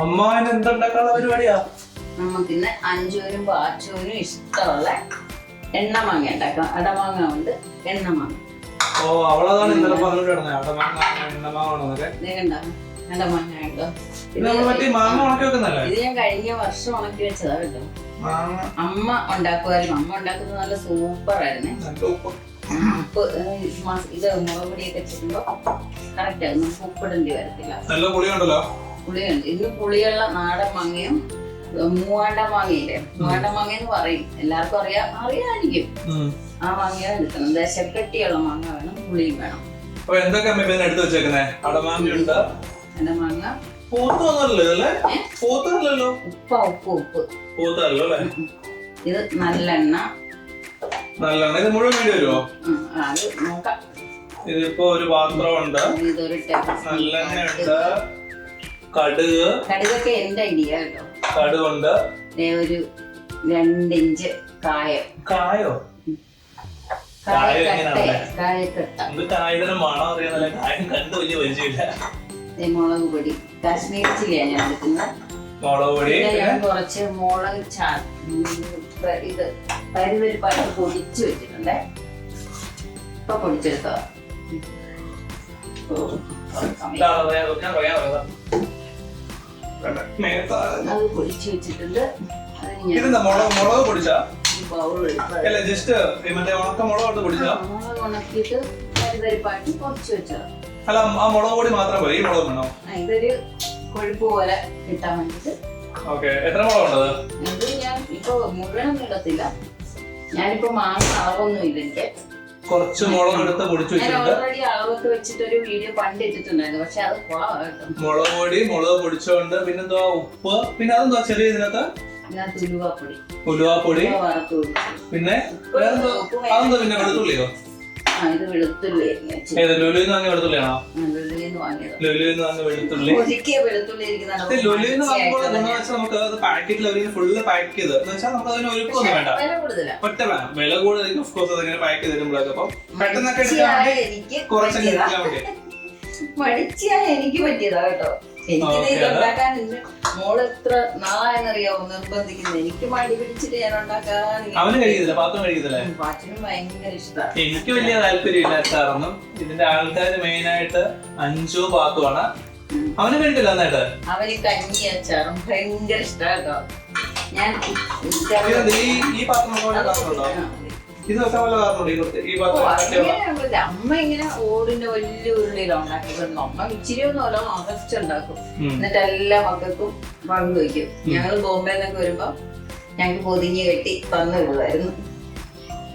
അമ്മാവന് എന്തുണ്ടാക്കാനുള്ള പരിപാടിയാ? നമുക്കിന്ന് അഞ്ചൂരും പാച്ചൂരും ഇഷ്ടമുള്ള എണ്ണമാങ്ങ ഉണ്ടാക്കാം. അടമാങ്ങ കൊണ്ട് എണ്ണമാങ്ങ. ഓ, അവളതാണ് ഇന്നലെ പറഞ്ഞിട്ട് കിടന്നത് അടമാങ്ങ എണ്ണമാങ്ങ. അടമാങ്ങ കേട്ടോ. മാങ്ങ ഉണക്കി വെക്കുന്നല്ലേ? ഇത് ഞാൻ കഴിഞ്ഞ വർഷം ഉണക്കി വെച്ചതാ കേട്ടോ. അമ്മ ഉണ്ടാക്കുമായിരുന്നു. അമ്മ ഉണ്ടാക്കുന്നത് നല്ല സൂപ്പർ ആയിരുന്നേ. ഉപ്പ് ഇത് മുളക് പൊടിയൊക്കെ ചെയ്യുമ്പോ കറക്റ്റ് ആയിരുന്നു. നമുക്ക് ഉപ്പിടേണ്ടി വരത്തില്ല. നല്ല പുളിയുണ്ടല്ലോ. പുളിയുണ്ട്. ഇന്ന് പുളിയുള്ള നാടൻ മാങ്ങയും മൂവാണ്ട മാങ്ങയില്ലേ, മൂവാണ്ട മാങ്ങ എന്ന് പറയും. എല്ലാവർക്കും അറിയാമായിരിക്കും. ആ മാങ്ങയാണ് എടുക്കണം. ദശപ്പെട്ടിയുള്ള മാങ്ങ വേണം, പുളിയും വേണം. എടുത്ത് വെച്ചേക്കുന്നേ അടമാങ്ങയുണ്ട്. അടമാങ്ങ ഉപ്പ്. ഇത് നല്ലെണ്ണ. ഇത് മുഴുവൻ വേണ്ടി വരുമോ? അത് നോക്കാം. ഇതിപ്പോ ഒരു പാത്രമുണ്ട്. ഇതൊരു നല്ലെണ്ണയുണ്ട്. കടുകൊക്കെ എന്റെ ഐഡിയ കേട്ടോ. കടുകുണ്ട്. ഒരു 2 ഇഞ്ച് കായം. കായോ? മുളക് പൊടി, കാശ്മീരി ചില്ലിയാണ് ഞാൻ എടുക്കുന്നത്. മുളക് പൊടി, ഞാൻ കുറച്ച് മുളക് ഇത് പരിപാടി പൊടിച്ചു വെച്ചിട്ടുണ്ടേ. ഇപ്പൊ പൊടിച്ചെടുത്തോ. അത് പൊടിച്ചു വെച്ചിട്ടുണ്ട്. മുളക് പൊടിച്ചാ മുളക് ഉണക്കിയിട്ട് പരിപാടി പൊടിച്ചു വെച്ചത്. അല്ല, ആ മുളക് പൊടി മാത്രം പോയി. ഈ മുളക് വേണോ? ഇതൊരു കൊഴുപ്പ് പോലെ കിട്ടാൻ വേണ്ടിട്ട്. എത്ര മുളകുണ്ടത്? ഇത് ഞാൻ ഇപ്പൊ മുഴുവനൊന്നും ഇടത്തില്ല. ഞാനിപ്പോ മാങ്ങ അളവൊന്നും ഇല്ല. എനിക്ക് കുറച്ച് മുളക് എടുത്ത് പൊടിച്ചു വെച്ചിട്ടുണ്ട്. ഓൾറെഡി അളവൊക്കെ വെച്ചിട്ട് ഒരു വീഡിയോ പണ്ട് ഇട്ടിട്ടുണ്ടായിരുന്നു. പക്ഷെ അത് കൊളാട്ടോ. മുളക് പൊടി, മുളക് പൊടിച്ചോണ്ട്, പിന്നെന്താ ഉപ്പ്, പിന്നെ അതെന്താ ചെറിയ ഇതിനകത്ത് ഉലുവാപ്പൊടി, പിന്നെ അതെന്താ പിന്നെ വെളുത്തുള്ളിയോ? ഇത് വെളുത്തുള്ളി. ലുലുവിന്ന് വാങ്ങിയ വെളുത്തുള്ളിയാണോ? ലുലുവിന്ന് വാങ്ങിയ വെളുത്തുള്ളി. ലുലുവിന്ന് വാങ്ങുമ്പോൾ നമുക്ക് അത് പാക്കറ്റിൽ ഫുള്ള് പാക്ക് ചെയ്ത് നമുക്ക് അതിന് ഒരുക്കൊന്നും വേണ്ട. ഒറ്റ വേണം. വില കൂടുതൽ ഓഫ്കോഴ്സ് അതിങ്ങനെ പാക്ക് ചെയ്ത് തരുമ്പോഴൊക്കെ അപ്പം പെട്ടെന്നൊക്കെ എടുക്കാൻ വേണ്ടി കുറച്ചൊക്കെ എടുക്കാൻ വേണ്ടി മടിച്ചാ എനിക്ക് പറ്റിയതാ കേട്ടോ. എനിക്ക് ഉണ്ടാക്കാൻ മോള് എത്ര നാളായെന്നറിയാവോ നിർബന്ധിക്കുന്നത്. എനിക്ക് മടി പിടിച്ചിട്ട് ഞാൻ ഉണ്ടാക്കാൻ. അവന് കഴിയുന്നില്ല, പാത്രം കഴിയുന്നില്ല. പാട്ടിനും ഭയങ്കര ഇഷ്ടമാണ്. എനിക്ക് വലിയ താല്പര്യമില്ല അച്ചാറൊന്നും. ഇതിന്റെ ആൾക്കാര് മെയിൻ ആയിട്ട് അഞ്ചോ പാത്തുമാണ്. അവന് കഴിക്കില്ല നന്നായിട്ട്. അവന് കഞ്ഞി അച്ചാറും ഭയങ്കര ഇഷ്ടമാണ് കേട്ടോ. ഞാൻ ഈ പാത്രം ഇത് വെക്കാൻ വല്ല കാരണമുണ്ടോ? ഈ പാത്രം അമ്മ ഇങ്ങനെ ഓടിന്റെ വലിയ ഉള്ളിലാണ് ഉണ്ടാക്കിയിട്ടുണ്ട്. അമ്മ ഇച്ചിരി ഒന്നും അല്ല, നിറച്ചുണ്ടാക്കും. എന്നിട്ട് എല്ലാ മക്കൾക്കും പങ്കു വയ്ക്കും. ഞങ്ങള് ബോംബെന്നൊക്കെ വരുമ്പോ ഞങ്ങൾക്ക് പൊതിഞ്ഞ് കെട്ടി തന്നു വിടുമായിരുന്നു.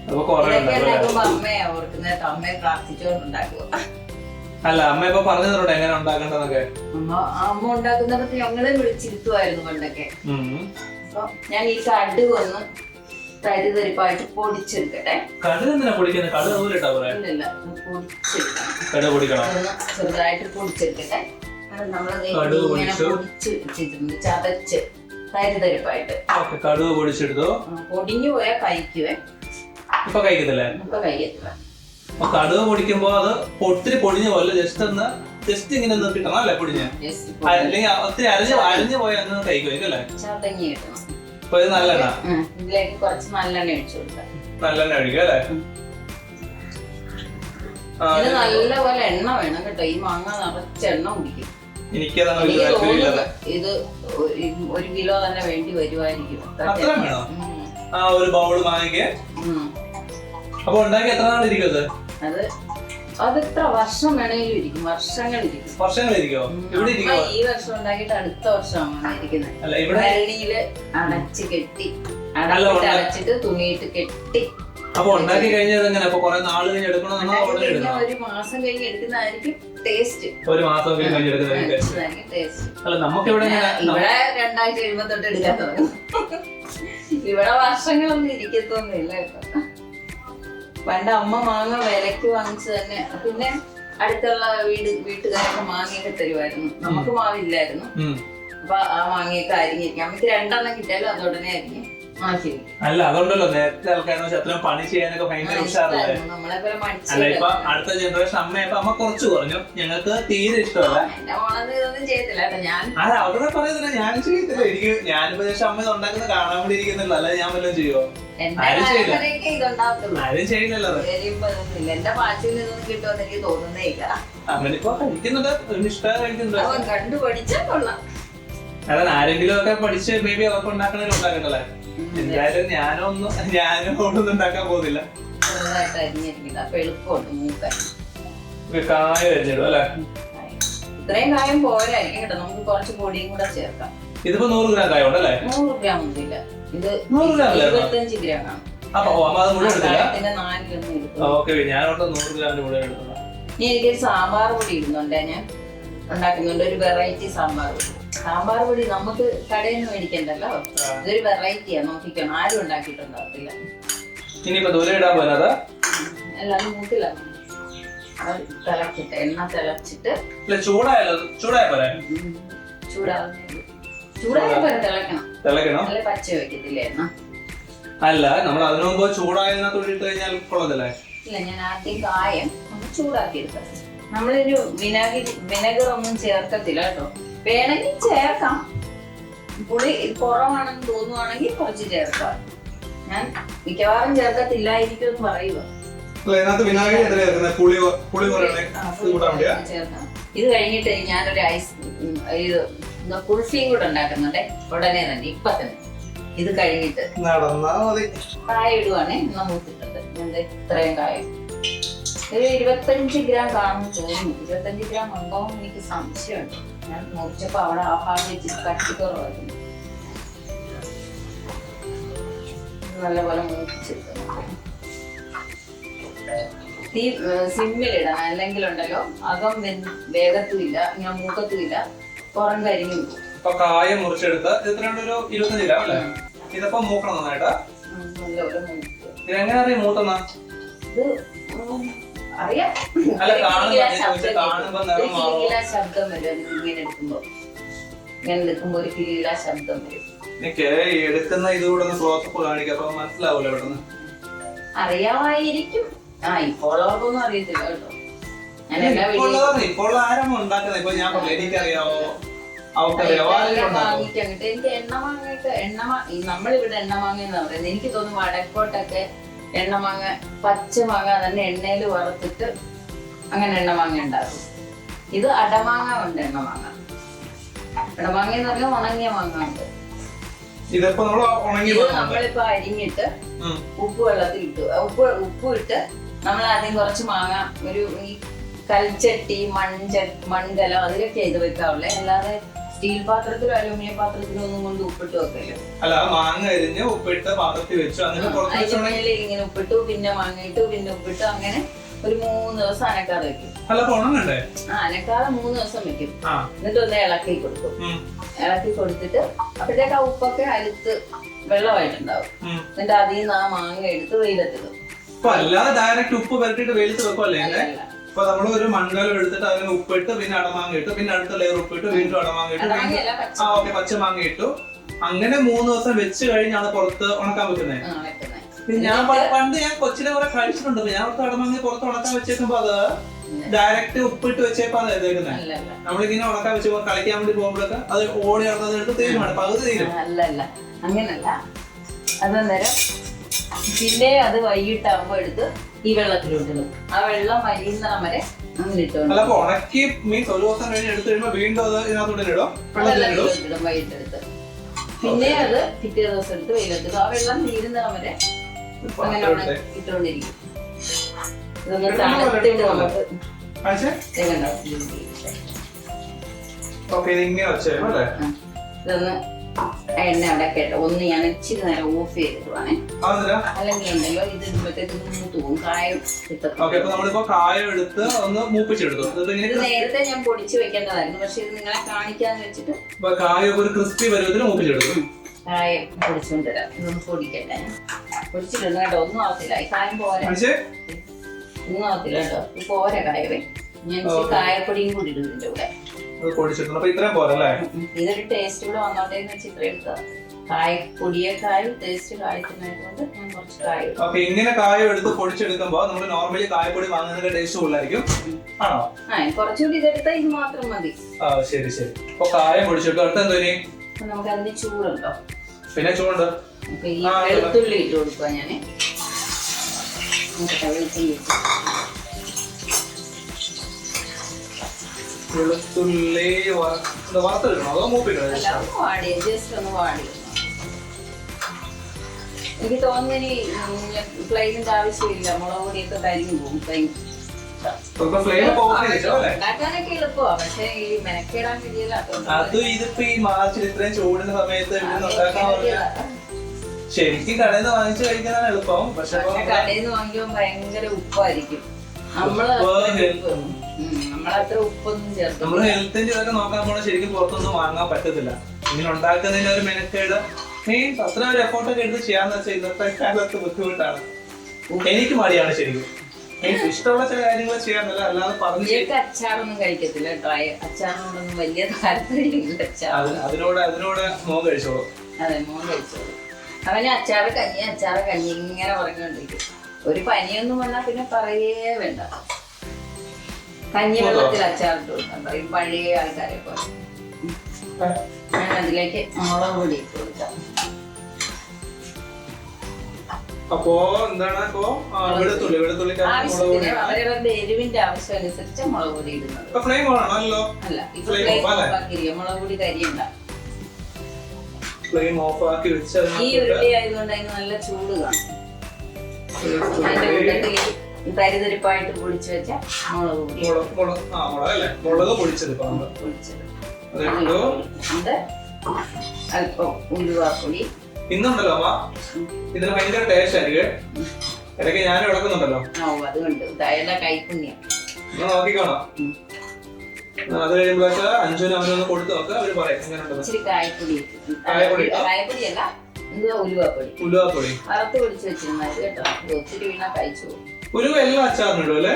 ഇതൊക്കെ ഉണ്ടാക്കുമ്പോ അമ്മയെ ഓർക്കുന്നത്. അമ്മയെ പ്രാർത്ഥിച്ചോണ്ടുണ്ടാക്കുക. അല്ല, അമ്മ ഇപ്പൊ പറഞ്ഞു തന്നോട്ടെ എങ്ങനെ ഉണ്ടാക്കണ്ടെന്നൊക്കെ. അമ്മ ഉണ്ടാക്കുന്നിടത്ത് ഞങ്ങളെ വിളിച്ചിരുത്തുമായിരുന്നു പണ്ടൊക്കെ. അപ്പൊ ഞാൻ ഈ കടുകൊന്ന് തരിതരിപ്പായിട്ട് പൊടിച്ചെടുക്കട്ടെ. ചെറുതായിട്ട് പൊടിച്ചെടുക്കട്ടെ. നമ്മളിങ്ങനെ പൊടിച്ച് വെച്ചിട്ടുണ്ട്, ചതച്ച് തരിതരിപ്പായിട്ട്. കടുക് പൊടിച്ചെടുത്തു. പൊടിഞ്ഞു പോയാൽ കഴിക്കുവേ. ഇപ്പൊ കഴിക്കത്തില്ല. ഇപ്പൊ കഴിക്കത്തില്ല. കടുക് പൊടിക്കുമ്പോ അത് ഒത്തിരി പൊടിഞ്ഞു പോലെ ജസ്റ്റ് ഇങ്ങനെ ഒന്ന് കിട്ടണം അല്ലെ? പൊടിഞ്ഞ് അല്ലെങ്കിൽ ഒത്തിരി അരിഞ്ഞു പോയാൽ ഒന്ന് കഴിക്കുമായിരിക്കും അല്ലെ? ചതഞ്ഞ് കിട്ടണം. നല്ലെണ്ണ ഇതിലേക്ക് കുറച്ച് നല്ലെണ്ണ ഒഴിച്ചു കൊടുക്കാം. നല്ലെണ്ണ ഒഴിക്കുക അല്ലേ? ഇത് നല്ലപോലെ എണ്ണ വേണം കേട്ടോ. ഈ മാങ്ങ നിറച്ച് എണ്ണ കുടിക്കും. എനിക്ക് ഇത് 1 കിലോ തന്നെ വേണ്ടി വരുമായിരിക്കും. ഒരു ബൗള് മാങ്ങയ്ക്ക്. അപ്പൊ ഉണ്ടാക്കി എത്ര നാളിരിക്കും അത്? അത് എത്ര വർഷം വേണമെങ്കിലും ഇരിക്കും. വർഷങ്ങളിരിക്കും. ഈ വർഷം ഉണ്ടാക്കിയിട്ട് അടുത്ത വർഷമാണ് ഇരിക്കുന്നത്. വെള്ളിയില് അടച്ച് കെട്ടി അടച്ചിട്ട് തുണിയിട്ട് കെട്ടി. അപ്പൊ ഉണ്ടാക്കി കഴിഞ്ഞാൽ എങ്ങനെ? ഒരു മാസം കഴിഞ്ഞ് എടുക്കുന്നതായിരിക്കും ടേസ്റ്റ്. ഒരു മാസം കഴിഞ്ഞ് അല്ല, നമുക്ക് ഇവിടെ 2 ആഴ്ച കഴിയുമ്പോ തൊട്ട് എടുക്കാൻ തുടങ്ങും. ഇവിടെ വർഷങ്ങളൊന്നും ഇരിക്കത്തൊന്നുമില്ല കേട്ടോ. പണ്ട് അമ്മ മാങ്ങ വിലക്ക് വാങ്ങിച്ചു തന്നെ. പിന്നെ അടുത്തുള്ള വീട്ടുകാരൊക്കെ മാങ്ങയൊക്കെ തരുമായിരുന്നു. നമുക്ക് മാവില്ലായിരുന്നു. അപ്പൊ ആ മാങ്ങയൊക്കെ അരിഞ്ഞിരിക്കും. അമ്മക്ക് 2 എണ്ണം കിട്ടിയാലും അത് ഉടനെ അരിഞ്ഞ് അല്ല അതുകൊണ്ടല്ലോ നേരത്തെ ആൾക്കാരെന്ന് വെച്ചാൽ അത്രയും പണി ചെയ്യാനൊക്കെ ഭയങ്കര ഉഷാറല്ലേ. അല്ല ഇപ്പൊ അടുത്ത ജനറേഷൻ അമ്മയപ്പോ അമ്മ കുറച്ച് കുറഞ്ഞു, ഞങ്ങൾക്ക് തീരെ ഇഷ്ടമല്ല. അല്ല അവിടെ പറയുന്നില്ല, ഞാൻ ചെയ്യത്തില്ല. എനിക്ക് ഞാനിപ്പോ അമ്മ ഇത് ഉണ്ടാക്കുന്ന കാണാൻ വേണ്ടി ഇരിക്കുന്നില്ല, അല്ല ഞാൻ വല്ലതും ചെയ്യുവോ? ആരും ചെയ്യില്ലല്ലോ. അമ്മനിപ്പോ കഴിക്കുന്നുണ്ട്, ഇഷ്ടമായി കഴിക്കുന്നുണ്ട്. അതാണ് ആരെങ്കിലും ഒക്കെ പഠിച്ച് ബേബി അവർക്ക് ഉണ്ടാക്കണേലും ഉണ്ടാക്കണ്ടല്ലേ. എന്തായാലും ഞാനും ഒന്നും ഉണ്ടാക്കാൻ പോകുന്നില്ല. കായ അരിഞ്ഞിടും അല്ലെ? ഇത്രയും കായം പോരായിരിക്കും കേട്ടോ, നമുക്ക് കുറച്ച് പൊടിയും കൂടെ ചേർക്കാം. ഇതിപ്പോ 100 ഗ്രാം കായ ഉണ്ടല്ലേ? 100 ഗ്രാം ഒന്നുമില്ല, ഇത് 25 ഗ്രാം ആണ്. അപ്പൊ അത് മുഴുവൻ എടുത്തില്ല. 4 ഞാൻ 100 ഗ്രാമിന്റെ മുഴുവൻ എടുത്തതാ. ഇനി എനിക്കൊരു സാമ്പാർ പൊടി ഇടുന്നുണ്ട്, ഞാൻ ഉണ്ടാക്കുന്നുണ്ട് ഒരു വെറൈറ്റി സാമ്പാർ പൊടി. സാമ്പാർ പൊടി നമുക്ക് കടയിൽ നിന്ന് മേടിക്കണ്ടല്ലോ, ഇതൊരു വെറൈറ്റിയാ, നോക്കിക്കണം, ആരും ഉണ്ടാക്കിയിട്ടുണ്ടാകത്തില്ല. ഇനിയിപ്പോ ദൂരെ ഇടാൻ പോയത് അല്ലാതെ മൂട്ടില്ല, തിളച്ചിട്ട് എണ്ണ തിളച്ചിട്ട് ചൂടായ പോലെ തിളക്കണം, അല്ലെ പച്ച വെക്കത്തില്ലേ എണ്ണ? അല്ല നമ്മൾ അതിനു മുമ്പ് ചൂടായതിനകത്ത് ഇട്ട് കഴിഞ്ഞാൽ കൊള്ളത്തില്ലേ? ഇല്ല, ഞാൻ ആദ്യം കായം ഒന്ന് ചൂടാക്കി എടുക്കാം. നമ്മളൊരു വിനെഗർ ഒന്നും ചേർക്കത്തില്ല കേട്ടോ, വേണമെങ്കിൽ ചേർക്കാം, പുളി കുറവാണെന്ന് തോന്നുവാണെങ്കിൽ കുറച്ച് ചേർക്കാം. ഞാൻ മിക്കവാറും ചേർക്കത്തില്ലായിരിക്കും എന്ന് പറയുക. ചേർക്കാം. ഇത് കഴിഞ്ഞിട്ട് ഞാനൊരു കുൾഫിയും കൂടെ ഉണ്ടാക്കുന്നുണ്ടേ, ഉടനെ തന്നെ, ഇപ്പൊ തന്നെ. ഇത് കഴിഞ്ഞിട്ട് കായ ഇടുവാണേ, മൂത്തിട്ടുണ്ട്. ഇത്രയും കായം ഒരു 25 ഗ്രാം കാണുമെന്ന് തോന്നുന്നു. 25 ഗ്രാം ഉണ്ടോ എന്ന് എനിക്ക് സംശയമുണ്ട്. ഞാൻ മുറിച്ചപ്പോ അവിടെ ആ ഭാഗം വെച്ചിട്ട് കട്ടിക്കുറവായിരുന്നു. നല്ലപോലെ മൂപ്പിച്ചെടുക്കണം. തീ സിമ്മിലിടണം, അല്ലെങ്കിൽ ഉണ്ടല്ലോ അകം വേഗത്തുമില്ല, ഞാൻ മൂക്കത്തുമില്ല, പുറം കരിഞ്ഞു. ഇപ്പൊ കായ മുറിച്ചെടുത്ത് ഒരു 25 ഗ്രാം അല്ലേ? ഇതിപ്പോ മൂക്കണം നന്നായിട്ട്. നല്ലപോലെ മൂക്കുക. ഇതെങ്ങനെ അറിയാം മൂട്ടെന്നാ? ഇത് അറിയാം, ശബ്ദം വരും ഇങ്ങനെ എടുക്കുമ്പോ. ഇങ്ങനെ എടുക്കുമ്പോ ഒരു കിലീല ശബ്ദം വരും. എനിക്ക് എടുക്കുന്ന ഇതുകൂടെ ക്ലോസപ്പ് കാണിക്കാം, അപ്പൊ മനസ്സിലാവൂല്ലോ പെട്ടെന്ന്. അറിയാമായിരിക്കും. ഇപ്പോൾ അവർക്കൊന്നും അറിയത്തില്ല കേട്ടോ. ഇപ്പോൾ ആരാണ് ഉണ്ടാക്കുന്നത്? ഇപ്പൊ ഞാൻ എനിക്കറിയാവോ, വാങ്ങിക്കങ്ങിട്ട് എനിക്ക് നമ്മളിവിടെ എണ്ണമാങ്ങ എന്ന് പറയുന്നത്. എനിക്ക് തോന്നുന്നു വടക്കോട്ടൊക്കെ എണ്ണമാങ്ങ, പച്ചമാങ്ങ തന്നെ എണ്ണയിൽ വറുത്തിട്ട് അങ്ങനെ എണ്ണമാങ്ങ ഉണ്ടാകും. ഇത് അടമാങ്ങ ഉണ്ട്, എണ്ണമാങ്ങ. അടമാങ്ങ എന്ന് പറഞ്ഞാൽ ഉണങ്ങിയ മാങ്ങ ഉണ്ട്. ഇത് നമ്മളിപ്പോ അരിഞ്ഞിട്ട് ഉപ്പ് വെള്ളത്തിൽ ഇട്ടു, ഉപ്പ് ഇട്ട് നമ്മൾ ആദ്യം കുറച്ച് മാങ്ങ ഒരു ഈ കൽച്ചട്ടി, മൺകലം അതിലൊക്കെ ചെയ്ത് വെക്കാവുള്ളേ, അല്ലാതെ സ്റ്റീൽ പാത്രത്തിലോ അലൂമിനിയം പാത്രത്തിലോ ഒന്നും കൊണ്ട് ഉപ്പിട്ട് വെക്കില്ല. ഇങ്ങനെ ഉപ്പിട്ടു, പിന്നെ മാങ്ങ ഇട്ടു, പിന്നെ ഉപ്പിട്ടു, അങ്ങനെ ഒരു 3 ദിവസം അനക്കാതെ വെക്കും. അനക്കാതെ 3 ദിവസം വെക്കും. എന്നിട്ട് ഒന്ന് ഇളക്കി കൊടുക്കും. ഇളക്കി കൊടുത്തിട്ട് അപ്പോഴത്തേക്ക് ആ ഉപ്പൊക്കെ അലുത്ത് വെള്ളമായിട്ടുണ്ടാവും. എന്നിട്ട് അതിൽ നിന്ന് ആ മാങ്ങ എടുത്ത് വെയിലത്തിടും. ഡയറക്റ്റ് ഉപ്പ് പരട്ടിട്ട് വെയിലത്ത് വെക്കുമല്ലേ? അപ്പൊ നമ്മള് ഒരു മൺകലം എടുത്തിട്ട് അതിന് ഉപ്പിട്ട്, പിന്നെ അടമാങ്ങ ഇട്ടു, പിന്നെ അടുത്ത ലെയർ ഉപ്പിട്ട്, വീണ്ടും അടമാങ്ങ ഇട്ടു, പച്ചമാങ്ങ ഇട്ടു. അങ്ങനെ 3 ദിവസം വെച്ച് കഴിഞ്ഞാണ് പുറത്ത് ഉണക്കാൻ വെക്കുന്നത്. ഞാൻ പണ്ട് കൊച്ചിലെ കുറെ കഴിച്ചിട്ടുണ്ട്. ഞാൻ അടമാങ്ങ പുറത്ത് ഉണക്കാൻ വെച്ചേക്കുമ്പോ അത് ഡയറക്റ്റ് ഉപ്പിട്ട് വെച്ചേപ്പാ ഇതേക്കുന്നത്. നമ്മളിങ്ങനെ ഉണക്കാൻ വെച്ചപ്പോ കളിക്കാൻ വേണ്ടി പോകുമ്പോഴൊക്കെ അത് ഓടി നടന്നതെടുത്ത് തീരുമാനം പകുതി തീരും. അല്ലല്ല, അങ്ങനല്ല. അന്നേരം പിന്നെ അത് വൈകിട്ടാകുമ്പോ എടുത്ത് ഈ വെള്ളത്തിലിടും. ആ വെള്ളം വലിയുന്നിടം വരെ അങ്ങനെ ഇട്ടോണ്ട് ഉണക്കി മീൻസ് ഒരു ദിവസം കഴിഞ്ഞ് എടുത്തു കഴിയുമ്പോ വീണ്ടും അത് ഇതിനകത്തോട്ടിടും വൈകിട്ടെടുത്ത്. പിന്നെ അത് പിറ്റേ ദിവസം എടുത്ത് വെയിലെത്തിടും. ആ വെള്ളം തീരുന്നിടം വരെ അങ്ങനെ ഇട്ടുകൊണ്ടിരിക്കും. ഇതൊന്ന് തണുത്തിട്ട് നമുക്ക് ഇതൊന്ന് എണ്ണ അവിടെ കേട്ടോ. ഒന്ന് ഞാൻ ഇച്ചിരി നേരം ഓഫ് ചെയ്തിട്ടുവാണേ, അല്ലെങ്കിൽ ഉണ്ടല്ലോ ഇത് ഇടുമ്പോഴത്തേക്ക് മൂത്തുപോകും, കായം ഇത് നേരത്തെ ഞാൻ പൊടിച്ചു വെക്കേണ്ടതായിരുന്നു. പക്ഷെ ഇത് നിങ്ങളെ കാണിക്കാന്ന് വെച്ചിട്ട് കായം പൊടിച്ചുകൊണ്ടിരാം. ഇതൊന്ന് പൊടിക്കട്ടെ, പൊടിച്ചിട്ടുണ്ട് കേട്ടോ. ഒന്നും ആവത്തില്ല, ഈ കായം പോരാ, ഒന്നും ആവത്തില്ല കേട്ടോ. പോരാ കായവേ. ഞാൻ കായപ്പൊടിയും കൂടി ഇടും ഇതിന്റെ കൂടെ. ഇതൊരു ടേസ്റ്റ് കൂടെ വന്നോട്ടേന്ന് വെച്ച് ഇത്ര എടുത്താ. പൊടിയേക്കായും ടേസ്റ്റ് കായത്തിനായതുകൊണ്ട് ഞാൻ കുറച്ച് കായം. ഓക്കെ, ഇങ്ങനെ കായം എടുത്ത് പൊടിച്ചെടുക്കുമ്പോ നമ്മൾ നോർമലി കായപ്പൊടി വാങ്ങുന്നതിന്റെ ടേസ്റ്റ് കൂടുതലായിരിക്കും ആണോ? കുറച്ചുകൂടി ഇതെടുത്താൽ ഇത് മാത്രം മതി. ശരി ശരി. അപ്പൊ കായം പൊടിച്ചെടുക്കും. അടുത്ത എന്തോ നമുക്ക് അതിന് ചൂടുണ്ടോ? പിന്നെ ചൂടുണ്ട്. ഈ വെളുത്തുള്ളി ഇട്ട് കൊടുക്കുക. ഞാന് വെളുത്തുള്ളി വറുത്തിടണോ അതോ മൂപ്പിക്കണോ? വാടി ജസ്റ്റ് ഒന്ന് വാടി. എനിക്ക് തോന്നുന്നു ഫ്ലെയിമിന്റെ ആവശ്യമില്ല. മുളക് പൊടിയൊക്കെ കരിഞ്ഞു പോകും. ഉണ്ടാക്കാനൊക്കെ എളുപ്പമാ, പക്ഷെ ഈ മെനക്കെടാൻ കഴിയില്ലാത്തോണ്ട്. അത് ഇതിപ്പോ ഈ മാർച്ചിൽ ഇത്രയും ചൂടുന്ന സമയത്ത് ശരിക്കും കടയിൽ നിന്ന് വാങ്ങിച്ചു കഴിക്കാനാണ് എളുപ്പം. പക്ഷെ കടയിൽ നിന്ന് വാങ്ങിക്കുമ്പോൾ ഭയങ്കര ഉപ്പായിരിക്കും. നമ്മളത്ര ഉപ്പൊന്നും ചേർത്ത് നമ്മള് ഹെൽത്തിന്റെ ഇതൊക്കെ നോക്കാൻ പോണ ശരിക്കും പുറത്തൊന്നും വാങ്ങാൻ പറ്റത്തില്ല. ഇങ്ങനെ ഉണ്ടാക്കുന്നതിന് ഒരു മെനക്കേട് മീൻസ് അത്ര ഒരു എഫോർട്ടൊക്കെ എടുത്ത് ചെയ്യാന്ന് വെച്ചാൽ ഇന്നത്തെ കാലത്ത് ബുദ്ധിമുട്ടാണ്. എനിക്ക് മടിയാണ് ശരിക്കും. എനിക്ക് ഇഷ്ടമുള്ള ചില കാര്യങ്ങൾ ചെയ്യാന്നല്ല, അല്ലാതെ പറഞ്ഞു അച്ചാറൊന്നും കഴിക്കത്തില്ല കേട്ടോ. അച്ചാറിനോടൊന്നും വലിയ താല്പര്യമില്ല. അതിനോട് മോൻ കഴിച്ചോളൂ. അതെ, മോൻ കഴിച്ചോളൂ. അവന് അച്ചാറ് കഞ്ഞി ഇങ്ങനെ പറഞ്ഞുകൊണ്ടിരിക്കും. ഒരു പനിയൊന്നും വന്നാൽ പിന്നെ പറയേ വേണ്ട. കഞ്ഞിവെള്ളത്തിൽ അച്ചാറിട്ട് കൊടുക്കാൻ പറയും പഴയ ആൾക്കാരെ പോലെ. ഞാൻ അതിലേക്ക് മുളക് പൊടി ഇട്ട് കൊടുക്കാം. അപ്പോ എന്താണ് വെളുത്തുള്ളി അവരവരുടെ എരിവിന്റെ ആവശ്യം അനുസരിച്ച് മുളക് പൊടി ഇടുന്നത്. അല്ല, ഇപ്പൊ മുളക് പൊടി കരിയണ്ട. ഈ ഉരുളി ആയതുകൊണ്ട് അതിന് നല്ല ചൂട് കാണും. അതിന്റെ കൂട്ടത്തിൽ തരിതരിപ്പായിട്ട് പൊടിച്ചു വെച്ച മുളക് പൊടിച്ചത് അല്പം ഉലുവാപ്പൊടി. ഇന്നുണ്ടല്ലോ അമ്മ ഇതിന് ഭയങ്കര ടേസ്റ്റ് ആയിരിക്കും. ഇടയ്ക്ക് ഞാനും ഇളക്കുന്നുണ്ടല്ലോ. അതുകൊണ്ട് ഇതായാലും കൈപ്പുണ്യം നോക്കിക്കോണോ. അത് കഴിയുമ്പോഴൊക്കെ അഞ്ചുവിന് അവനൊന്ന് കൊടുത്തു നോക്കുക. അവര് പറയാം എങ്ങനെയുണ്ടെന്ന്. ഇച്ചിരി കായപ്പൊടിയല്ല, ഉലുവാപ്പൊടി വറുത്ത് പൊടിച്ച് വെച്ചിരുന്നത് കേട്ടോ. ഒത്തിരി വീണ കഴിച്ചു. ഉലുവ എല്ലാ അച്ചാറിനും ഇടും അല്ലേ?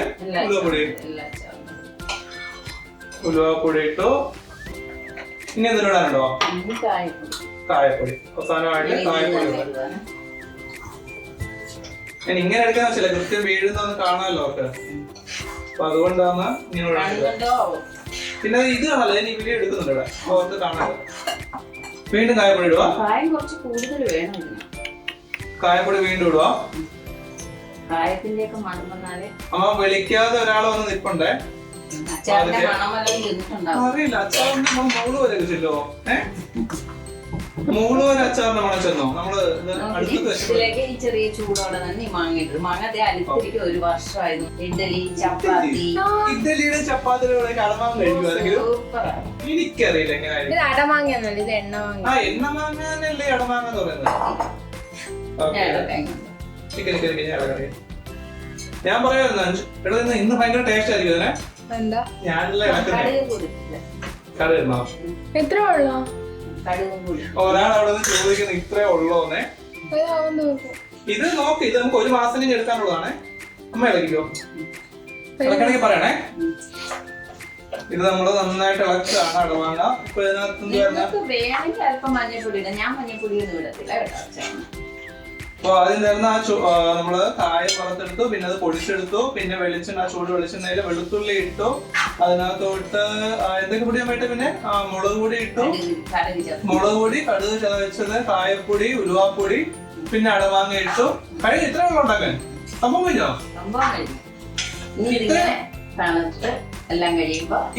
ഉലുവാപ്പൊടി ഇട്ടു. ഇനി എന്തിനിടാനുണ്ടോ? കായപ്പൊടി. അവസാനമായിട്ട് കായപ്പൊടി. ഞാൻ ഇങ്ങനെ എടുക്കാൻ വെച്ചില്ല, കൃത്യം വീഴുന്നൊന്ന് കാണാമല്ലോ അവർക്ക്. അപ്പൊ അതുകൊണ്ടാണ് ഇങ്ങനെ. പിന്നെ ഇത് കാണാല്ലോ, ഞാൻ ഈ വീഡിയോ എടുക്കുന്നുണ്ട് ഇവിടെ. അപ്പൊ അവർക്ക് കാണാമല്ലോ. വീണ്ടും കായപ്പൊടി ഇടുക. കായപ്പൊടി വീണ്ടും ഇടുക. അമ്മ വിളിക്കാതെ ഒരാളെ വന്ന് നിൽപ്പുണ്ടേ. അറിയില്ല, അച്ചാറിന്റെ മോള് വരെ ചെല്ലോ. മൂന്ന് വരെ അച്ചാറിന്റെ മണം ചെന്നോ? നമ്മള് ചെറിയ ചൂടോടെ തന്നെ മാങ്ങിട്ട് മാങ്ങ അലുത്തിരിക്കും. ഒരു വർഷമായിരുന്നു. ഇഡ്ഡലി ചപ്പാത്തി. ഇഡ്ഡലിയുടെ ചപ്പാത്തിയുടെ കടമാങ്ങ കഴിക്കുമാണെങ്കിലും എനിക്കറിയില്ല എങ്ങനെയായിരുന്നു. എണ്ണമാങ്ങാനല്ലേ ഇടമാങ്ങ എന്ന് പറയുന്നത്. ഞാൻ പറയായിരുന്നു ഇന്ന് ഭയങ്കര ടേസ്റ്റ് ആയിരിക്കും ഇതിനെ. ഞാനല്ല കറി ഇടണോ? ഒരാൾ അവിടെ നിന്ന് ചോദിക്കുന്നത് ഇത്രേ ഉള്ളോന്നേ. ഇത് നോക്ക്, ഇത് നമുക്ക് ഒരു മാസം കഴിഞ്ഞ് എടുക്കാനുള്ളതാണേ. അമ്മ ഇളക്കിക്കോ, ഇളക്കണമെങ്കിൽ പറയണേ. ഇത് നമ്മള് നന്നായിട്ട് ഇളക്കാണ് ഇടവാങ്ങ. ഇപ്പൊ ഇതിനകത്ത് വേണമെങ്കിൽ അല്പം മഞ്ഞപ്പൊടി ഇടാം. ഞാൻ മഞ്ഞപ്പൊടി ഒന്നും ഇടത്തില്ല കേട്ടോ. അപ്പൊ അതിൽ നിന്ന് നമ്മള് കായം വറുത്തെടുത്തു, പിന്നെ അത് പൊടിച്ചെടുത്തു, പിന്നെ വെളിച്ചെണ്ണ, ചൂട് വെളിച്ചെണ്ണയില് വെളുത്തുള്ളി ഇട്ടു, അതിനകത്തോട്ട് എന്തൊക്കെ പൊടിയാൻ വേണ്ടി, പിന്നെ മുളക് പൊടി ഇട്ടു, മുളക് പൊടി, കടുക് ചതച്ചത്, കായപ്പൊടി, ഉലുവാപ്പൊടി, പിന്നെ അടമാങ്ങ ഇട്ടു. കഴിഞ്ഞ ഇത്ര വെള്ളം ഉണ്ടാക്കാൻ സംഭവം കഴിഞ്ഞോ?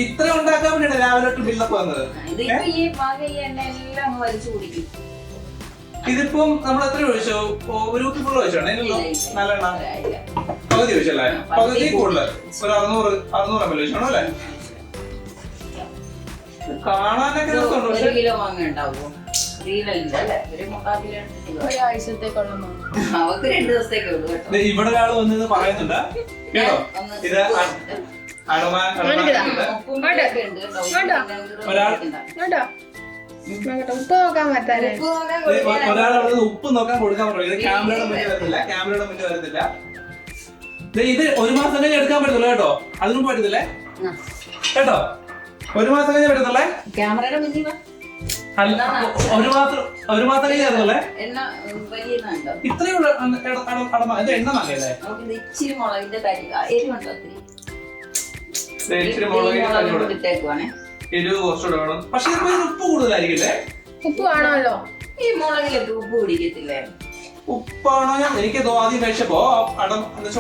ഇത്ര ഉണ്ടാക്കാൻ വേണ്ടിയാണ് രാവിലെ ബില്ലൊക്കെ വന്നത്. ഇതിപ്പം നമ്മൾ എത്ര ഒഴിച്ചോ? ഒരു കുപ്പി ഫുള്ള് ഒഴിച്ചോണേ? നല്ലെണ്ണ പകുതി ഒഴിച്ചല്ലേ? പകുതി കൂടുതൽ ഒരു 600 ml ഒഴിച്ചോണോ അല്ലേ? കാണാനൊക്കെ രസമുണ്ട്. ഇവിടെ ഒരാൾ വന്നത് പറയുന്നുണ്ട് കേട്ടോ. ഇത് ഒരാളവിടെ ഉപ്പ് നോക്കാൻ കൊടുക്കാൻ പറ്റുള്ളൂ. ഇത് ക്യാമറയുടെ മുന്നിൽ വരത്തില്ല. ഇത് ഒരു മാസം കഴിഞ്ഞ് എടുക്കാൻ പറ്റത്തില്ല കേട്ടോ. അതിനും പറ്റത്തില്ലേ കേട്ടോ? ഒരു മാസം കഴിഞ്ഞ് പറ്റത്തില്ലേ? ക്യാമറയുടെ മുന്നിൽ ഒരു മാസം കഴിഞ്ഞല്ലേ എണ്ണ വലിയ ഇത്രയും എണ്ണ വാങ്ങിയല്ലേ? ഇച്ചിരി മുളകിന്റെ തരി എരിവുണ്ടോ? ഇട്ടേക്കുവാണേ. എരിവ് കുറച്ചുകൂടെ വേണം. പക്ഷെ ഉപ്പ് കൂടുതലായിരിക്കില്ലേ? ഉപ്പ് വേണമല്ലോ. ഈ മുളകിലൊക്കെ ഉപ്പ് പിടിക്കത്തില്ലേ? ഉപ്പാണോ? എനിക്ക് ആദ്യം കഴിച്ചപ്പോ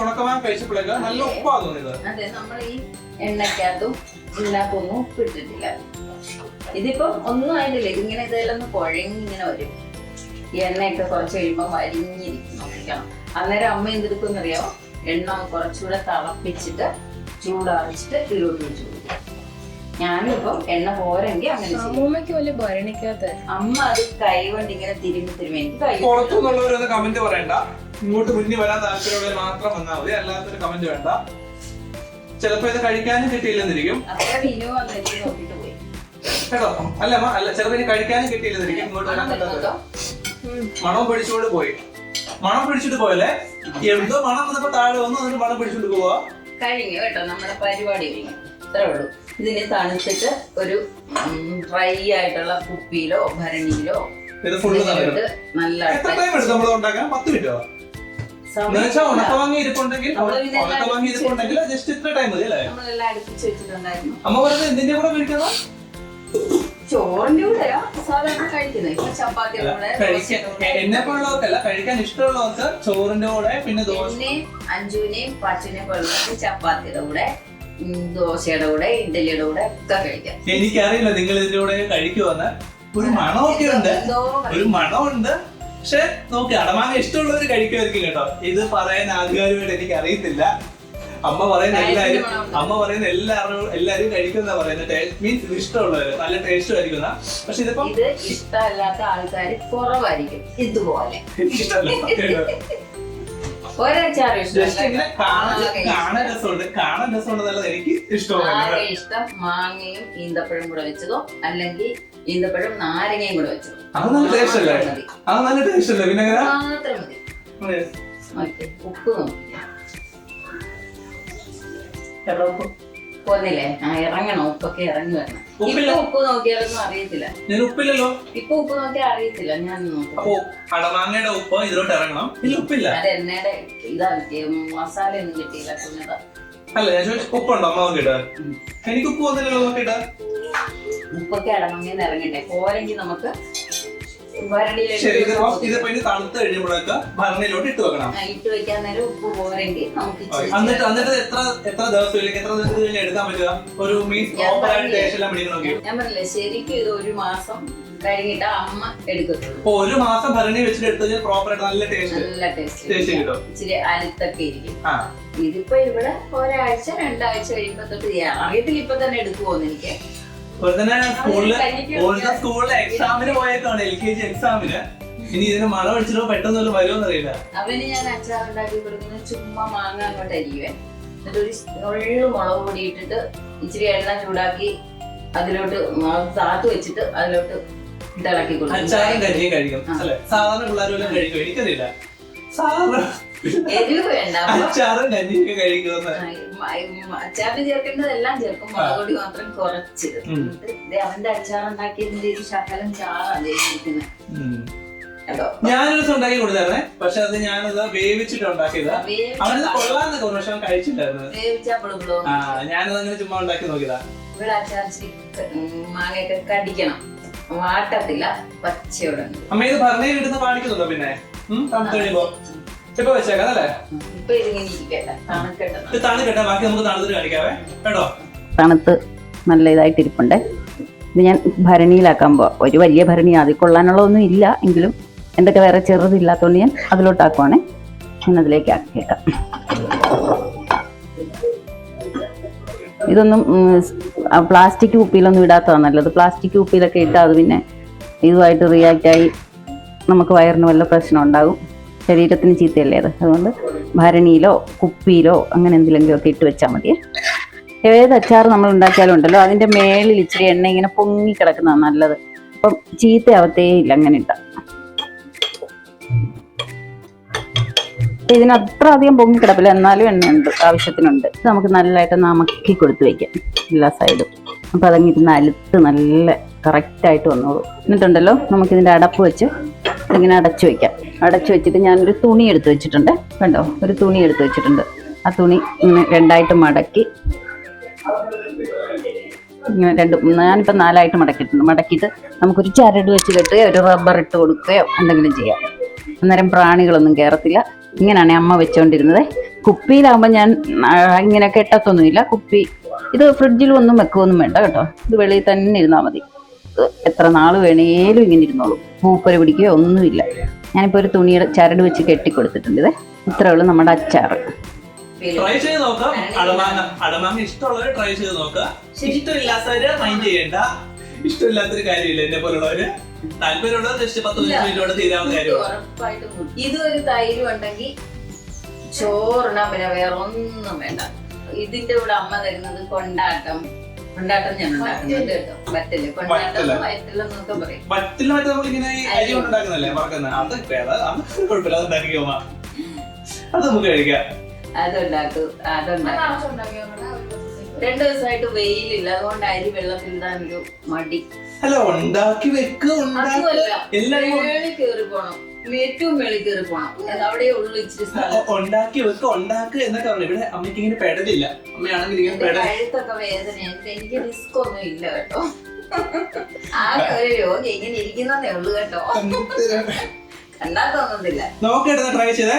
ഉണക്കമാൻ കഴിച്ചപ്പോഴേക്ക് നല്ല ഉപ്പാ തോന്നിയത്. അതെ, നമ്മൾ ഈ എണ്ണക്കകത്തും ഇതിനകത്തൊന്നും ഉപ്പ് ഇട്ടിട്ടില്ല. ഇതിപ്പോ ഒന്നും ആയിട്ടില്ല. ഇതിങ്ങനെ ഇതെല്ലാം ഒന്ന് കുഴങ്ങി ഇങ്ങനെ വരും. ഈ എണ്ണയൊക്കെ കുറച്ച് കഴിയുമ്പോ വരിഞ്ഞിരിക്കണം. അന്നേരം അമ്മ എന്തെടുക്കും അറിയാമോ? എണ്ണ കുറച്ചുകൂടെ തിളപ്പിച്ചിട്ട് ചൂടാറിച്ചിട്ട് ഇതിലോട്ട് വെച്ചു കൊടുക്കും. ഞാനിപ്പോ എണ്ണ പോരെങ്കിൽ അങ്ങനെ അമ്മൂമ്മക്ക് വലിയ ഭരണിക്കാത്ത അമ്മ അത് കൈ കൊണ്ട് ഇങ്ങനെ തിരുമ്മി എനിക്ക് പുറത്തുനിന്നുള്ളവരൊന്നും കമന്റ് പറയണ്ട. ഇങ്ങോട്ട് മുന്നിൽ വരാൻ താല്പര്യമുള്ളവർ മാത്രം വന്നാൽ മതി, അല്ലാത്തൊരു കമന്റ് വേണ്ട. ചിലപ്പോ ഇത് കഴിക്കാനും കിട്ടിയില്ലെന്നിരിക്കും കേട്ടോ. അല്ല ചിലപ്പോ ഇത് കഴിക്കാനും കിട്ടിയില്ലെന്നിരിക്കും. ഇങ്ങോട്ട് വരാൻ പറ്റാത്ത മണം പിടിച്ചുകൊണ്ട് പോയി. മണം പിടിച്ചിട്ട് പോയല്ലേ? എന്തോ മണം വന്നപ്പോ താഴെ വന്നു, എന്നിട്ട് മണം പിടിച്ചോണ്ട് പോവാ. കഴിഞ്ഞു കേട്ടോ, നമ്മുടെ പരിപാടി കഴിഞ്ഞു. ഇത്രേ ഉള്ളൂ. ഇതിനെ തണുത്തിട്ട് ഒരു ഡ്രൈ ആയിട്ടുള്ള കുപ്പിയിലോ ഭരണിയിലോ നല്ല ഉണക്കവാങ്ങി ഇരിപ്പുണ്ടെങ്കിൽ ജസ്റ്റ് ഇത്ര ടൈം മതി അല്ലേ? നമ്മളെല്ലാം അടുപ്പിച്ച് വെച്ചിട്ടുണ്ടായിരുന്നു. അമ്മ പറയുന്നത് എന്തിന്റെ കൂടെ കഴിക്കണം? ചോറിന്റെ കൂടെയാ സാധാരണ കഴിക്കുന്നത്. ഇപ്പൊ ചപ്പാത്തിയുടെ കൂടെ. എന്നെ പോലുള്ളവർക്കല്ല, കഴിക്കാൻ ഇഷ്ടമുള്ളവർക്ക് ചോറിന്റെ കൂടെ, പിന്നെ അഞ്ചുവിനെയും പച്ചുവിനെയും പോലുള്ളവർക്ക് ചപ്പാത്തിയുടെ കൂടെ, ദോശയുടെ കൂടെ, ഇഡ്ഡലിയുടെ കൂടെ ഒക്കെ കഴിക്കാം. എനിക്കറിയില്ല നിങ്ങൾ ഇതിന്റെ കൂടെ കഴിക്കുവന്ന്. ഒരു മണമൊക്കെ ഉണ്ട്, ഒരു മണമുണ്ട്. പക്ഷെ നോക്കി അടമാങ്ങ ഇഷ്ടമുള്ളവര് കഴിക്കുമായിരിക്കും കേട്ടോ. ഇത് പറയാൻ ആധികാരികമായിട്ട് എനിക്ക് അറിയത്തില്ല. അമ്മ പറയുന്ന എല്ലാരും കഴിക്കുന്ന പറയുന്നത്. മീൻസ് ഇത് ഇഷ്ടമുള്ളവര് നല്ല ടേസ്റ്റ് ആയിരിക്കുന്ന. പക്ഷെ ഇതിപ്പോ ഇത് ഇഷ്ടമല്ലാത്ത ആൾക്കാർ കുറവായിരിക്കും. ഇതുപോലെ ഒരച്ചാറ് കാണാൻ രസമുണ്ട്. എനിക്ക് ഇഷ്ടമാണ്. ഇഷ്ടം മാങ്ങയും ഈന്തപ്പഴം കൂടെ വെച്ചതോ അല്ലെങ്കിൽ ഈന്തപ്പഴം നാരങ്ങയും കൂടെ വെച്ചതോ. അത് നല്ല ടേസ്റ്റ് അല്ലേ? അത് നല്ല ടേസ്റ്റ് അല്ലേ? പിന്നെ മാത്രം മതി. ഉപ്പ് നോക്കിയാ പോന്നില്ലേ? ഇറങ്ങണം. ഉപ്പൊക്കെ ഇറങ്ങി വരണം. ഉപ്പ് നോക്കിയാലൊന്നും അറിയത്തില്ല. ഉപ്പില്ലല്ലോ. ഇപ്പൊ ഉപ്പ് നോക്കിയാൽ അറിയത്തില്ല. ഞാൻ അടമാങ്ങയുടെ ഉപ്പ് ഇതിലോട്ട് ഇറങ്ങണം. ഉപ്പില്ല. അത് എണ്ണയുടെ ഇതാ മസാല ഒന്നും കിട്ടിയില്ല. കുഞ്ഞതാ. അല്ല ഞാൻ ചോദിച്ചു ഉപ്പുണ്ടോ അമ്മ നോക്കിട്ടാ? എനിക്ക് ഉപ്പ് വന്നില്ലല്ലോ നോക്കിട്ടാ. ഉപ്പൊക്കെ അടമാങ്ങന്ന് ഇറങ്ങട്ടെ. പോരെങ്കിൽ നമുക്ക് തണുത്ത് കഴിയുമ്പോഴൊക്കെ ഭരണിയിലോട്ട് ഇട്ട് വെക്കണം. ഇട്ട് വെക്കാൻ നേരം ഉപ്പ് പോരെങ്കിൽ നമുക്ക് എന്നിട്ട് എത്ര ദിവസം കഴിഞ്ഞ് എടുക്കാൻ പറ്റുക? ഒരു ഞാൻ പറഞ്ഞില്ലേ, ശരിക്കും ഇത് ഒരു മാസം കഴിഞ്ഞിട്ട് അമ്മ എടുക്കത്തുള്ളൂ. ഒരു മാസം ഭരണി വെച്ചിട്ട് എടുത്ത് പ്രോപ്പർ ആയിട്ട് നല്ല ടേസ്റ്റ് കിട്ടും. ഇച്ചിരി അലുത്തൊക്കെ ഇരിക്കും. ഇതിപ്പോ ഇവിടെ ഒരാഴ്ച 2 ആഴ്ച കഴിയുമ്പോ തൊട്ട് അറിയത്തില്ല. ഇപ്പൊ തന്നെ എടുക്കുവോന്ന് എനിക്ക്. സ്കൂളിലെ എക്സാമിന് പോയേക്കാണ്, LKG എക്സാമിന്. ഇനി ഇതിന് മഴ അടിച്ചിട്ടോ പെട്ടെന്ന് വരുമോന്ന് അറിയില്ല. അവന് ഞാൻ അച്ചാർ ഉണ്ടാക്കി കൊടുക്കുന്നത് ചുമ്മാ മാങ്ങ അങ്ങോട്ട് അരിയുവേ. എന്നിട്ട് ഒരു മുളക് പൊടി ഇട്ടിട്ട് ഇച്ചിരി എണ്ണ ചൂടാക്കി അതിലോട്ട് താത്ത് വെച്ചിട്ട് അതിലോട്ട് ഇളക്കി കൊടുക്കും. അച്ചാറും കരിയും കഴിക്കും അല്ലെ? സാധാരണ പിള്ളേരും കഴിക്കും. എനിക്കറിയില്ല എരിവ് വേണ്ട. അച്ചാറും കരിയൊക്കെ കഴിക്കുമെന്ന്. അച്ചാറിന് ചേർക്കേണ്ടതെല്ലാം ചേർക്കും. മുളക് പൊടി മാത്രം കുറച്ചിടും. അവന്റെ അച്ചാറുണ്ടാക്കിയതിന്റെ ഒരു ശകലം ചാറാണ് ഇരിക്കുന്നത്. ഞാനൊരു ദിവസം ഉണ്ടാക്കി കൊടുത്തായിരുന്നേ. പക്ഷെ അത് ഞാനത് വേവിച്ചിട്ട് ഉണ്ടാക്കിയതാ. അവനത് കൊള്ളാന്നൊക്കെ പക്ഷെ അവൻ കഴിച്ചിട്ടുണ്ടായിരുന്നു. ഞാനത് അങ്ങനെ ചുമ്മാ ഉണ്ടാക്കി നോക്കിയതാ. ഇവിടെ അച്ചാർ മാങ്ങയൊക്കെ കടിക്കണം, വാട്ടത്തില്ല, പച്ചയോടെ. അമ്മ ഇത് ഭരണയിൽ ഇടുന്ന കാണിക്കുന്നുണ്ടോ? പിന്നെ തണുത്ത് കഴിയുമ്പോ ഇപ്പൊ വെച്ചേക്കാം അല്ലേ? തണുക്കട്ടെ, ബാക്കി നമുക്ക് തണുത്തിട്ട് കാണിക്കാവേ കേട്ടോ. തണുത്ത് നല്ല ഇതായിട്ടിരിപ്പുണ്ട്. ഇത് ഞാൻ ഭരണിയിലാക്കാൻ പോവാ. ഒരു വലിയ ഭരണി അതിൽ കൊള്ളാനുള്ളതൊന്നും ഇല്ല എങ്കിലും എന്തൊക്കെ വേറെ ചെറുതില്ലാത്തതുകൊണ്ട് ഞാൻ അതിലോട്ടാക്കുവാണേ. ഞാൻ അതിലേക്ക് ആക്കിയേക്കാം. ഇതൊന്നും പ്ലാസ്റ്റിക് കുപ്പിയിലൊന്നും ഇടാത്തതാണ് നല്ലത്. പ്ലാസ്റ്റിക് കുപ്പിയിലൊക്കെ ഇട്ടാൽ അത് പിന്നെ ഇതുമായിട്ട് റിയാക്റ്റായി നമുക്ക് വയറിന് വല്ല പ്രശ്നം ഉണ്ടാകും. ശരീരത്തിന് ചീത്തയല്ലേ അത്. അതുകൊണ്ട് ഭരണിയിലോ കുപ്പിയിലോ അങ്ങനെ എന്തെങ്കിലുമൊക്കെ ഇട്ട് വെച്ചാൽ മതി. ഏത് അച്ചാർ നമ്മൾ ഉണ്ടാക്കിയാലും ഉണ്ടല്ലോ അതിൻ്റെ മേളിൽ ഇച്ചിരി എണ്ണ ഇങ്ങനെ പൊങ്ങി കിടക്കുന്നതാണ് നല്ലത്. അപ്പം ചീത്തയാവത്തേ ഇല്ല അങ്ങനെ ഇട്ടാൽ. ഇതിന് അത്ര അധികം പൊങ്ങി കിടപ്പില്ല, എന്നാലും എണ്ണയുണ്ട്, ആവശ്യത്തിനുണ്ട്. നമുക്ക് നല്ലതായിട്ട് നമക്കി കൊടുത്ത് വയ്ക്കാം എല്ലാ സൈഡും. അപ്പം അതങ്ങിരുന്ന് അലുത്ത് നല്ല കറക്റ്റായിട്ട് വന്നോളൂ. എന്നിട്ടുണ്ടല്ലോ നമുക്കിതിൻ്റെ അടപ്പ് വെച്ച് ഇതിങ്ങനെ അടച്ചു വയ്ക്കാം. അടച്ചു വെച്ചിട്ട് ഞാനൊരു തുണി എടുത്ത് വെച്ചിട്ടുണ്ട്. കണ്ടോ, ഒരു തുണി എടുത്ത് വെച്ചിട്ടുണ്ട്. ആ തുണി ഇങ്ങനെ രണ്ടായിട്ട് മടക്കി ഇങ്ങനെ ഞാനിപ്പോൾ 4 മടക്കിയിട്ടുണ്ട്. മടക്കിയിട്ട് നമുക്കൊരു ചരട് വെച്ച് കെട്ടുകയോ ഒരു റബ്ബർ ഇട്ട് കൊടുക്കുകയോ എന്തെങ്കിലും ചെയ്യാം. അന്നേരം പ്രാണികളൊന്നും കയറത്തില്ല. ഇങ്ങനെയാണ് അമ്മ വെച്ചുകൊണ്ടിരുന്നത്. കുപ്പിയിലാകുമ്പോൾ ഞാൻ ഇങ്ങനെ കെട്ടത്തൊന്നുമില്ല. കുപ്പി ഇത് ഫ്രിഡ്ജിലും ഒന്നും വെക്കുകയൊന്നും വേണ്ട കേട്ടോ. ഇത് വെളിയിൽ തന്നെ ഇരുന്നാൽ മതി. എത്ര നാൾ വേണേലും ഇങ്ങനെ ഇരുന്നോളൂ. പൂപ്പര് പിടിക്കുകയോ ഒന്നുമില്ല. ഞാനിപ്പോൾ ഒരു തുണിയുടെ ചരട് വെച്ച് കെട്ടിക്കൊടുത്തിട്ടുണ്ട്. ഇത്രേ ഉള്ളൂ നമ്മുടെ അച്ചാറ്. ട്രൈ ചെയ്ത് നോക്കാം. അടമാങ്ങ ഇഷ്ടമുള്ളവര് ട്രൈ ചെയ്ത് നോക്കുക. ഇഷ്ടമില്ലാത്തവര് മൈൻഡ് ചെയ്യണ്ട. ഇഷ്ടമില്ലാത്തൊരു കാര്യമില്ല. എന്നെ പോലുള്ളവര് താല്പര്യമുള്ളവർ ജസ്റ്റ് 10-15 മിനിറ്റോടെ തീരാവുന്ന കാര്യമാണ്. ഇതൊരു തൈര് ഉണ്ടെങ്കിൽ ചോറിനാൻ പിന്നെ വേറെ ഒന്നും വേണ്ട. ഇതിന്റെ കൂടെ അമ്മ തരുന്നത് കൊണ്ടാട്ടം ഞാൻ ഉണ്ടാക്കുന്നുണ്ട് കേട്ടോ. വറ്റല് കൊണ്ടാട്ടം വയറ്റിലെന്നൊക്കെ പറയും. വറ്റിലായിട്ട് നമ്മളിങ്ങനെ അരി കൊണ്ടുണ്ടാക്കുന്നല്ലേ മറക്കുന്നത്. അത് കുഴപ്പമില്ല, അത് ഉണ്ടാക്കിക്കോമാ. അത് നമുക്ക് കഴിക്കാം. അതുണ്ടാക്കും. 2 ദിവസമായിട്ട് വെയിലില്ല, അതുകൊണ്ട് അരി വെള്ളത്തിലിടാനൊരു മടി. അല്ല, ഉണ്ടാക്കി വെക്കുക. മേളിൽ കയറി പോണം, ഏറ്റവും മേളിൽ കയറി പോണം. അവിടെ ഉള്ളു ഇച്ചിരി സ്ഥലം. ഉണ്ടാക്കി വെക്കുക, ഉണ്ടാക്കുക എന്നൊക്കെ പറഞ്ഞു. ഇവിടെ അമ്മയ്ക്ക് ഇങ്ങനെ പെടലില്ല. അമ്മയാണെങ്കിൽ ഇങ്ങനെ കഴുത്തൊക്കെ വേദന. എനിക്ക് റിസ്ക് ഒന്നും ഇല്ല കേട്ടോ. ആ ഒരു രോഗി ഇങ്ങനെ ഇരിക്കുന്നതേ ഉള്ളു കേട്ടോ. കണ്ടാ തോന്നുന്നില്ല. നോക്കിയിട്ട് ട്രൈ ചെയ്തേ.